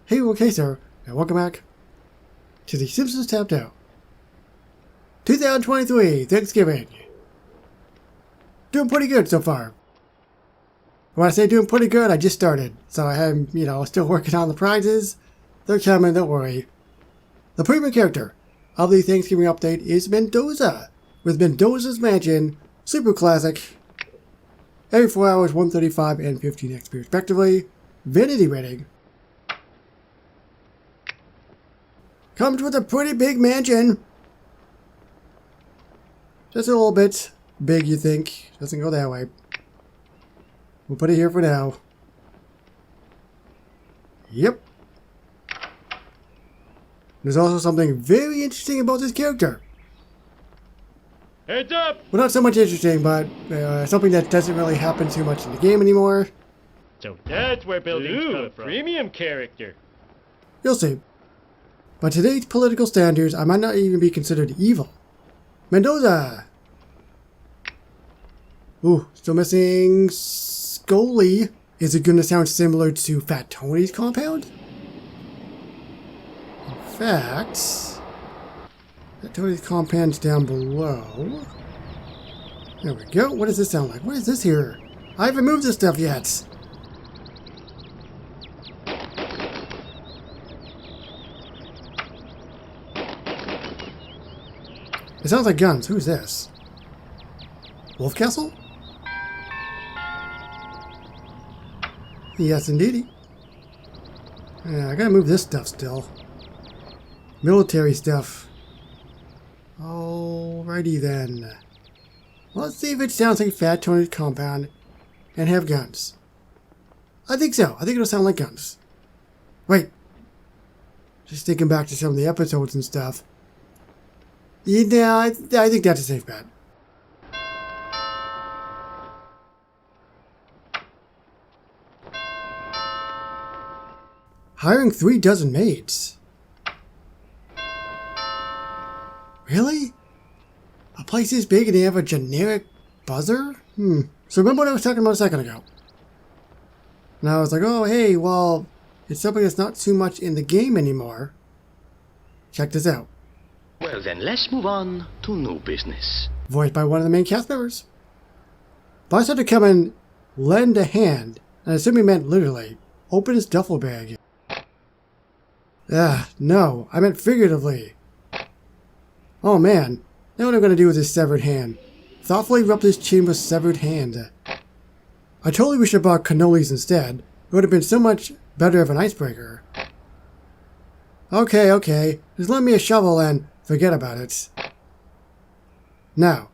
Hey, okay, sir, and welcome back to the Simpsons Tapped Out 2023 Thanksgiving. Doing pretty good so far. When I say doing pretty good, I just started, so I am, still working on the prizes. They're coming, don't worry. The premium character of the Thanksgiving update is Mendoza, with Mendoza's Mansion, Super Classic, every 4 hours, 135 and 15 XP respectively. Vanity rating. Comes with a pretty big mansion. Just a little bit big, you think. Doesn't go that way. We'll put it here for now. Yep. There's also something very interesting about this character. Heads up! Well, not so much interesting, but something that doesn't really happen too much in the game anymore. So that's where buildings come from. Premium character. You'll see. By today's political standards, I might not even be considered evil. Mendoza! Ooh, still missing Scully. Is it going to sound similar to Fat Tony's compound? In fact, Fat Tony's compound's down below. There we go. What does this sound like? What is this here? I haven't moved this stuff yet. It sounds like guns. Who's this? Wolf Castle? Yes, indeedy. Yeah, I gotta move this stuff still. Military stuff. Alrighty then. Let's see if it sounds like Fat Tony's compound and have guns. I think so. I think it'll sound like guns. Wait. Just thinking back to some of the episodes and stuff. Yeah, I think that's a safe bet. Hiring 3 dozen maids. Really? A place this big and they have a generic buzzer? So remember what I was talking about a second ago? And I was like, oh hey, well, it's something that's not too much in the game anymore. Check this out. Well then, let's move on to new business. Voiced by one of the main cast members. Boss had to come and lend a hand, and I assume he meant literally, open his duffel bag. No, I meant figuratively. Oh man, now what I'm going to do with this severed hand. Thoughtfully rub his chin with severed hand. I totally wish I bought cannolis instead. It would have been so much better of an icebreaker. Okay, just lend me a shovel and forget about it. Now,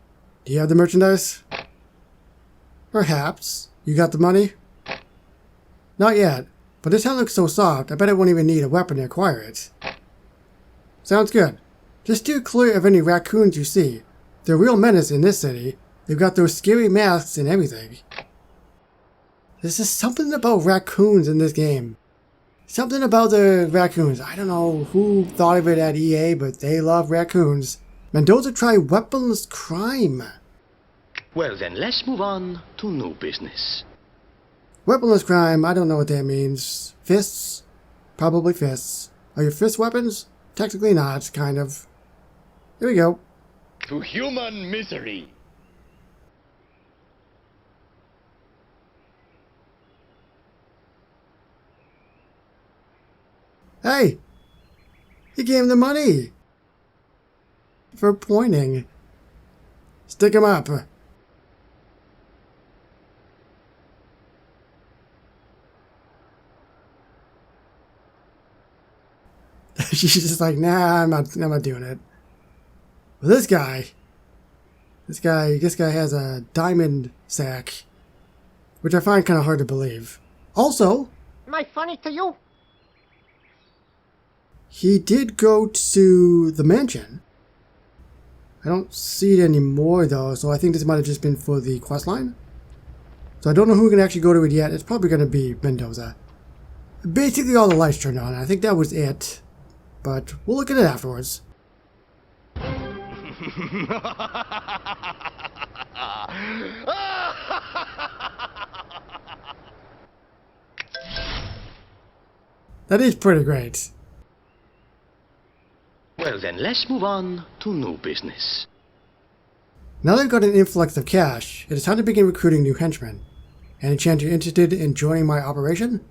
do you have the merchandise? Perhaps. You got the money? Not yet, but this hand looks so soft, I bet I won't even need a weapon to acquire it. Sounds good. Just steer clear of any raccoons you see. They're a real menace in this city. They've got those scary masks and everything. There's just something about raccoons in this game. Something about the raccoons. I don't know who thought of it at EA, but they love raccoons. Mendoza tried weaponless crime. Well then, let's move on to new business. Weaponless crime, I don't know what that means. Fists? Probably fists. Are your fists weapons? Technically not, kind of. Here we go. To human misery. Hey! He gave him the money! For pointing. Stick him up. She's just like, nah, I'm not doing it. But this guy has a diamond sack, which I find kind of hard to believe. Also, Am I funny to you? he did go to the mansion. I don't see it anymore though, so I think this might have just been for the questline. So I don't know who can actually go to it yet. It's probably going to be Mendoza. Basically all the lights turned on. I think that was it. But we'll look at it afterwards. That is pretty great. Well then, let's move on to new business. Now that I've got an influx of cash, it is time to begin recruiting new henchmen. Any chance you're interested in joining my operation?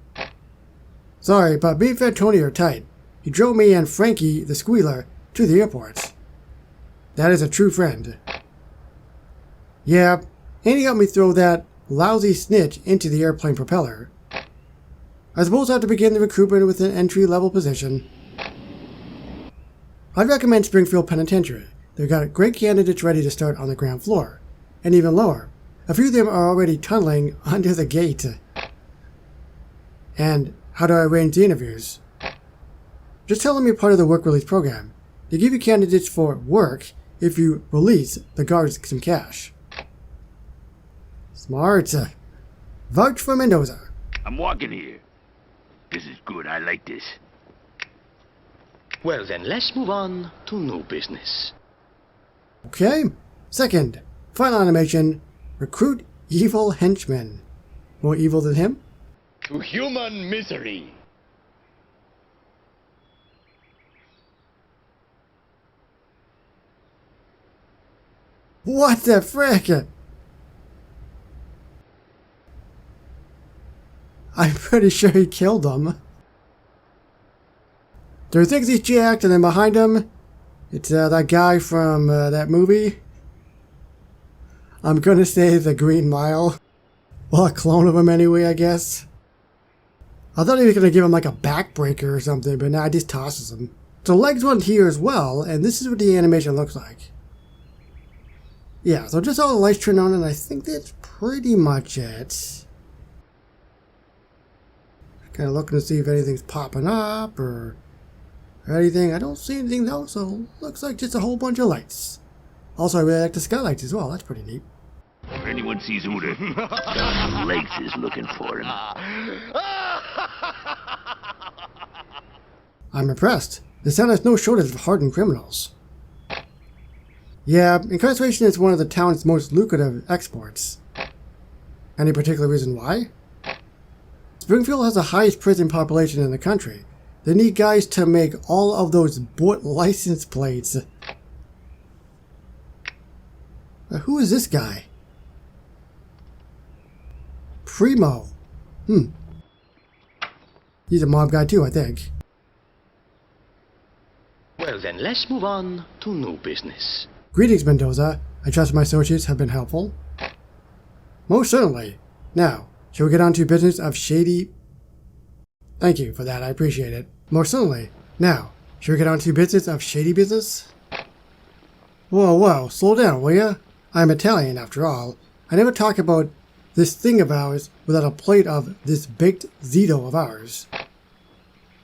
Sorry, but me and Fat Tony are tight. He drove me and Frankie, the squealer, to the airport. That is a true friend. Yeah, and he helped me throw that lousy snitch into the airplane propeller. I suppose I have to begin the recruitment with an entry-level position. I'd recommend Springfield Penitentiary. They've got great candidates ready to start on the ground floor, and even lower. A few of them are already tunneling under the gate. And how do I arrange the interviews? Just tell them you're part of the work release program. They give you candidates for work if you release the guards some cash. Smart. Vouch for Mendoza. I'm walking here. This is good. I like this. Well then, let's move on to new business. Okay. Second, final animation. Recruit evil henchmen. More evil than him? To human misery. What the frick? I'm pretty sure he killed them. There thinks he's jacked, and then behind him, it's that guy from that movie. I'm gonna say The Green Mile. Well, a clone of him anyway, I guess. I thought he was gonna give him like a backbreaker or something, but now he just tosses him. So legs went here as well, and this is what the animation looks like. Yeah, so just all the lights turned on, and I think that's pretty much it. Kind of looking to see if anything's popping up or anything. I don't see anything though, so looks like just a whole bunch of lights. Also, I really like the skylights as well. That's pretty neat. If anyone sees Uda, Don Legs is looking for him. I'm impressed. The town has no shortage of hardened criminals. Yeah, incarceration is one of the town's most lucrative exports. Any particular reason why? Springfield has the highest prison population in the country. They need guys to make all of those boat license plates. Who is this guy? Primo. He's a mob guy too, I think. Well then, let's move on to new business. Greetings, Mendoza. I trust my associates have been helpful. Most certainly. Now, shall we get on to business of shady... Thank you for that, I appreciate it. Most certainly. Now, shall we get on to business of shady business? Whoa, slow down, will ya? I'm Italian, after all. I never talk about this thing of ours without a plate of this baked Zito of ours.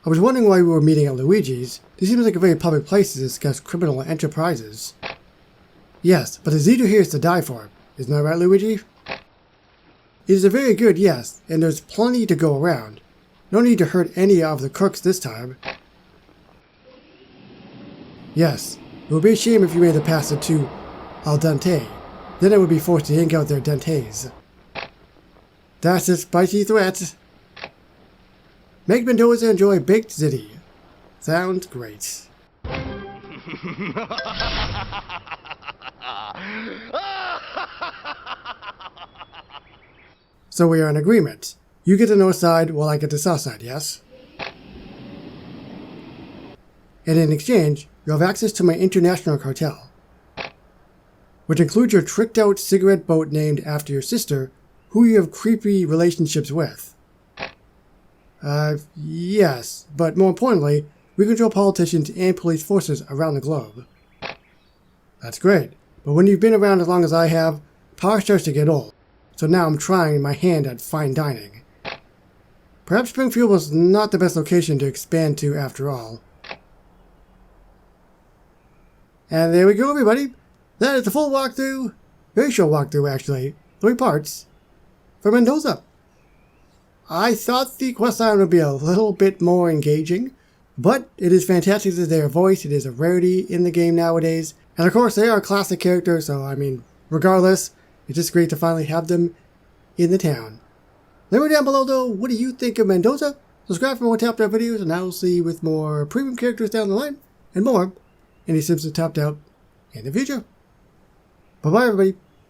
I was wondering why we were meeting at Luigi's. This seems like a very public place to discuss criminal enterprises. Yes, but the Zito here is to die for. Isn't that right, Luigi? It is a very good yes, and there's plenty to go around. No need to hurt any of the cooks this time. Yes, it would be a shame if you made the pasta too al dente. Then I would be forced to yank out their dentes. That's a spicy threat. Make Mendoza enjoy baked ziti. Sounds great. So we are in agreement. You get the north side while I get the south side, yes? And in exchange, you have access to my international cartel, which includes your tricked-out cigarette boat named after your sister, who you have creepy relationships with. Yes, but more importantly, we control politicians and police forces around the globe. That's great, but when you've been around as long as I have, power starts to get old, so now I'm trying my hand at fine dining. Perhaps Springfield was not the best location to expand to after all. And there we go, everybody. That is the full walkthrough, very short walkthrough actually, 3 parts, for Mendoza. I thought the questline would be a little bit more engaging, but it is fantastic that they are voiced. It is a rarity in the game nowadays. And of course, they are classic characters, so I mean, regardless, it's just great to finally have them in the town. Let me know down below, though, what do you think of Mendoza? Subscribe for more Tapped Out videos, and I will see you with more premium characters down the line, and more Any Simpsons Tapped Out in the future. Bye-bye, everybody.